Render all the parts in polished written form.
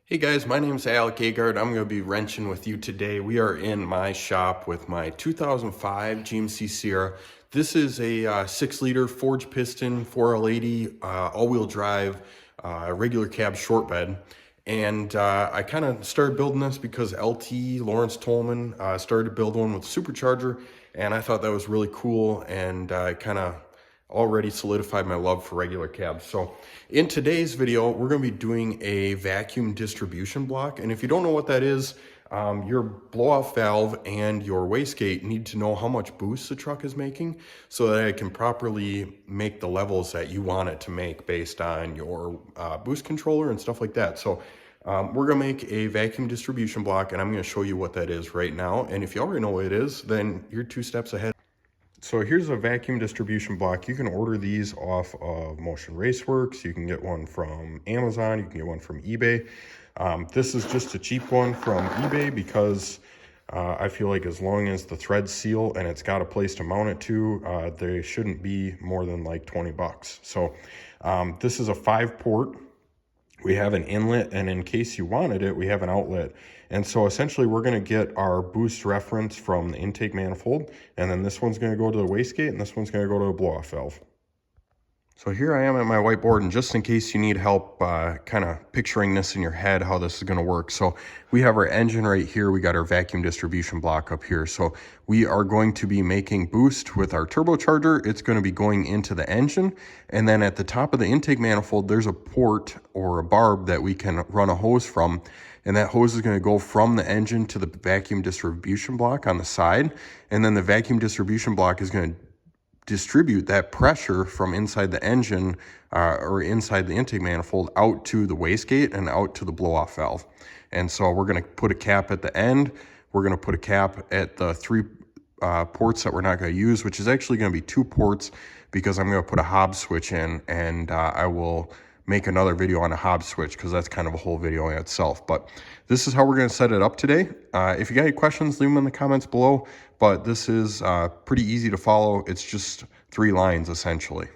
Hey guys, my name's Alec Agard. I'm going to be wrenching with you today. We are in my shop with my 2005 GMC Sierra. This is a 6-liter forged piston 4L80 all-wheel drive regular cab short bed. And I kind of started building this because LT Lawrence Tolman started to build one with supercharger, and I thought that was really cool, and kind of already solidified my love for regular cabs. So in today's video, we're going to be doing a vacuum distribution block. And if you don't know what that is, your blow-off valve and your wastegate need to know how much boost the truck is making so that it can properly make the levels that you want it to make based on your boost controller and stuff like that. So we're going to make a vacuum distribution block, and I'm going to show you what that is right now. And if you already know what it is, then you're 2 steps ahead. So here's a vacuum distribution block. You can order these off of Motion Raceworks. You can get one from Amazon. You can get one from eBay. This is just a cheap one from eBay because I feel like as long as the threads seal and it's got a place to mount it to, they shouldn't be more than like 20 bucks. So this is a 5-port. We have an inlet, and in case you wanted it, we have an outlet. And so essentially we're going to get our boost reference from the intake manifold, and then this one's going to go to the wastegate, and this one's going to go to the blow-off valve. So here I am at my whiteboard, and just in case you need help kind of picturing this in your head, how this is going to work. So we have our engine right here. We got our vacuum distribution block up here. So we are going to be making boost with our turbocharger. It's going to be going into the engine. And then at the top of the intake manifold, there's a port or a barb that we can run a hose from. And that hose is going to go from the engine to the vacuum distribution block on the side. And then the vacuum distribution block is going to distribute that pressure from inside the engine or inside the intake manifold out to the wastegate and out to the blow-off valve. And so we're going to put a cap at the end. We're going to put a cap at the 3 ports that we're not going to use, which is actually going to be 2 ports because I'm going to put a Hobbs switch in, and I will make another video on a Hobbs switch because that's kind of a whole video in itself. But this is how we're going to set it up today. If you got any questions, leave them in the comments below. But this is pretty easy to follow. It's just 3 lines essentially.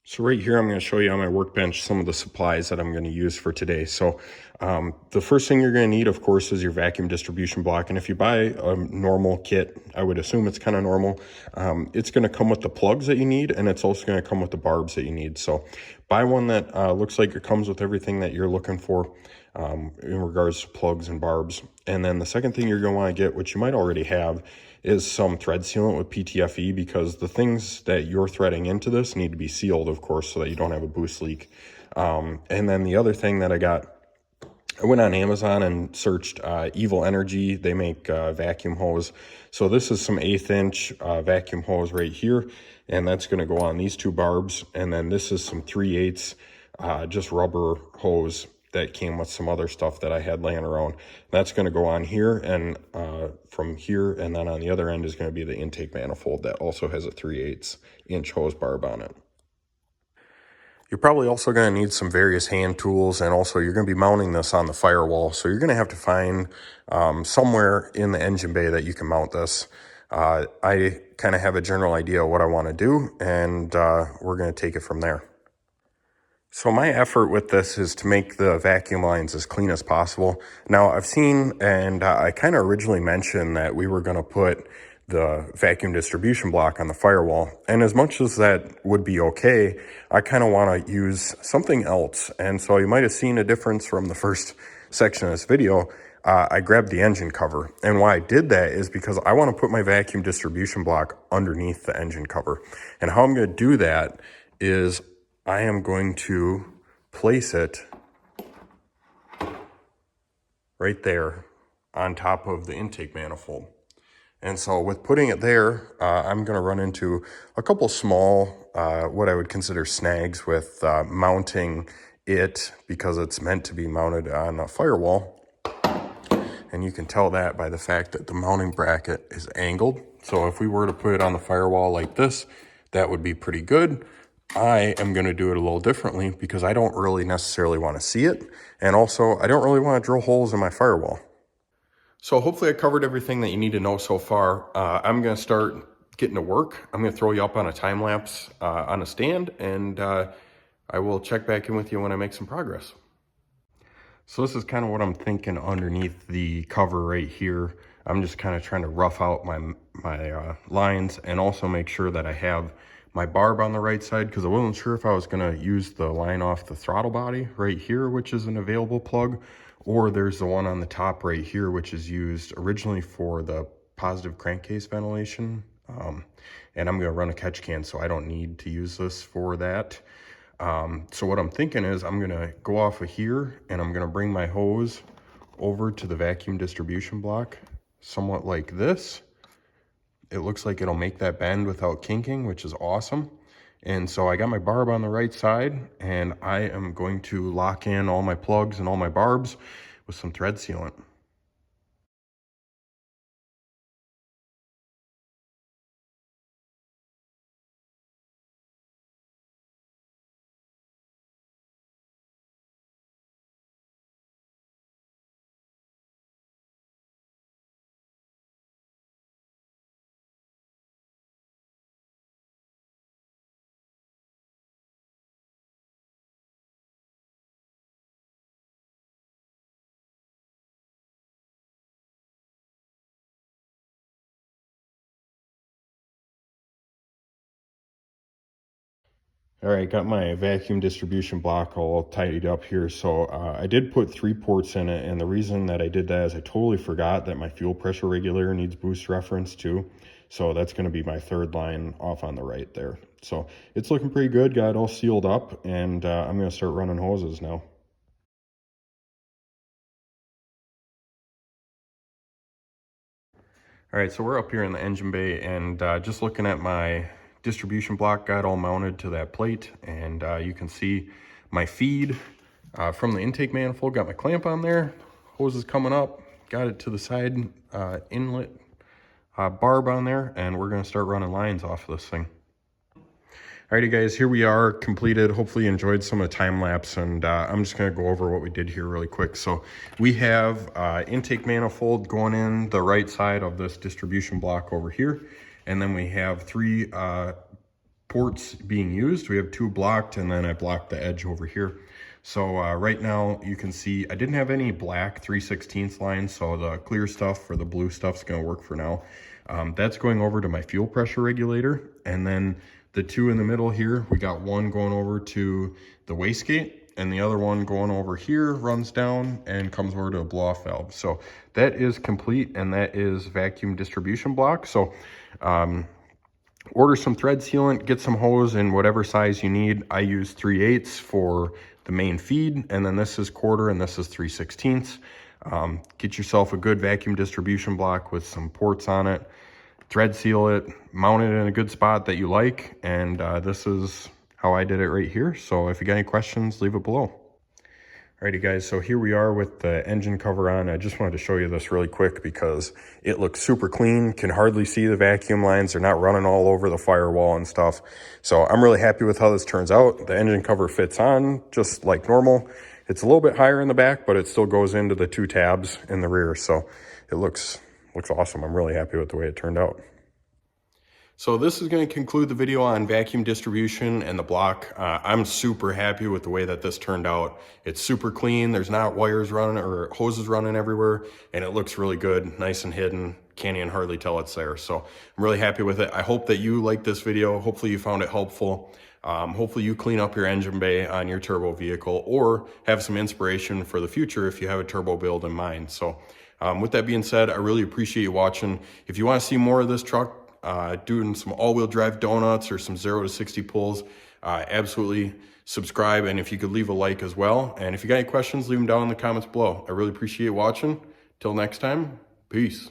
So right here, I'm going to show you on my workbench some of the supplies that I'm going to use for today. So the first thing you're going to need, of course, is your vacuum distribution block. And if you buy a normal kit, I would assume it's kind of normal. It's going to come with the plugs that you need, and it's also going to come with the barbs that you need. So buy one that looks like it comes with everything that you're looking for in regards to plugs and barbs. And then the second thing you're going to want to get, which you might already have, is some thread sealant with PTFE, because the things that you're threading into this need to be sealed, of course, so that you don't have a boost leak. And then the other thing that I went on Amazon and searched Evil Energy. They make vacuum hose. So this is some 1/8 inch vacuum hose right here, and that's going to go on these 2 barbs. And then this is some 3/8 just rubber hose that came with some other stuff that I had laying around. That's going to go on here, and from here, and then on the other end is going to be the intake manifold that also has a 3/8 inch hose barb on it. You're probably also going to need some various hand tools, and also you're going to be mounting this on the firewall. So you're going to have to find somewhere in the engine bay that you can mount this. I kind of have a general idea of what I want to do, and we're going to take it from there. So my effort with this is to make the vacuum lines as clean as possible. Now I've seen, and I kind of originally mentioned that we were going to put the vacuum distribution block on the firewall. And as much as that would be okay, I kind of want to use something else. And so you might have seen a difference from the first section of this video. I grabbed the engine cover. And why I did that is because I want to put my vacuum distribution block underneath the engine cover. And how I'm going to do that is I am going to place it right there on top of the intake manifold. And so with putting it there, I'm going to run into a couple small, what I would consider snags with mounting it, because it's meant to be mounted on a firewall. And you can tell that by the fact that the mounting bracket is angled. So if we were to put it on the firewall like this, that would be pretty good. I am going to do it a little differently because I don't really necessarily want to see it. And also, I don't really want to drill holes in my firewall. So hopefully I covered everything that you need to know so far. I'm going to start getting to work. I'm going to throw you up on a time lapse on a stand, and I will check back in with you when I make some progress. So this is kind of what I'm thinking underneath the cover right here. I'm just kind of trying to rough out my lines and also make sure that I have my barb on the right side, because I wasn't sure if I was going to use the line off the throttle body right here, which is an available plug, or there's the one on the top right here, which is used originally for the positive crankcase ventilation. And I'm going to run a catch can, so I don't need to use this for that. So what I'm thinking is I'm going to go off of here and I'm going to bring my hose over to the vacuum distribution block, somewhat like this. It looks like it'll make that bend without kinking, which is awesome. And so I got my barb on the right side, and I am going to lock in all my plugs and all my barbs with some thread sealant. All right, got my vacuum distribution block all tidied up here. So I did put 3 ports in it, and the reason that I did that is I totally forgot that my fuel pressure regulator needs boost reference too. So that's going to be my 3rd line off on the right there. So it's looking pretty good, got it all sealed up, and I'm going to start running hoses now. All right, so we're up here in the engine bay, and just looking at my distribution block, got all mounted to that plate, and you can see my feed from the intake manifold, got my clamp on there, hose is coming up, got it to the side inlet barb on there, and we're gonna start running lines off of this thing. Alrighty guys, here we are, completed. Hopefully you enjoyed some of the time lapse, and I'm just gonna go over what we did here really quick. So we have intake manifold going in the right side of this distribution block over here, and then we have 3 ports being used. We have 2 blocked, and then I blocked the edge over here. So right now you can see I didn't have any black 3/16 lines, so the clear stuff for the blue stuff's gonna work for now. That's going over to my fuel pressure regulator, and then the 2 in the middle here, we got one going over to the wastegate, and the other one going over here runs down and comes over to a blow-off valve. So that is complete, and that is vacuum distribution block. So order some thread sealant, get some hose in whatever size you need. I use 3/8 for the main feed, and then this is 1/4 and this is 3/16. Get yourself a good vacuum distribution block with some ports on it. Thread seal it, mount it in a good spot that you like, and this is how I did it right here. So if you got any questions, leave it below. Alrighty guys, so here we are with the engine cover on. I just wanted to show you this really quick because it looks super clean, can hardly see the vacuum lines. They're not running all over the firewall and stuff. So I'm really happy with how this turns out. The engine cover fits on just like normal. It's a little bit higher in the back, but it still goes into the 2 tabs in the rear. So it looks awesome. I'm really happy with the way it turned out. So this is going to conclude the video on vacuum distribution and the block. I'm super happy with the way that this turned out. It's super clean. There's not wires running or hoses running everywhere, and it looks really good, nice and hidden. Can't even hardly tell it's there. So I'm really happy with it. I hope that you liked this video. Hopefully you found it helpful. Hopefully you clean up your engine bay on your turbo vehicle, or have some inspiration for the future if you have a turbo build in mind. So with that being said, I really appreciate you watching. If you want to see more of this truck, doing some all-wheel drive donuts or some 0 to 60 pulls, absolutely subscribe, and if you could leave a like as well. And if you got any questions, leave them down in the comments below. I really appreciate watching. Till next time, peace.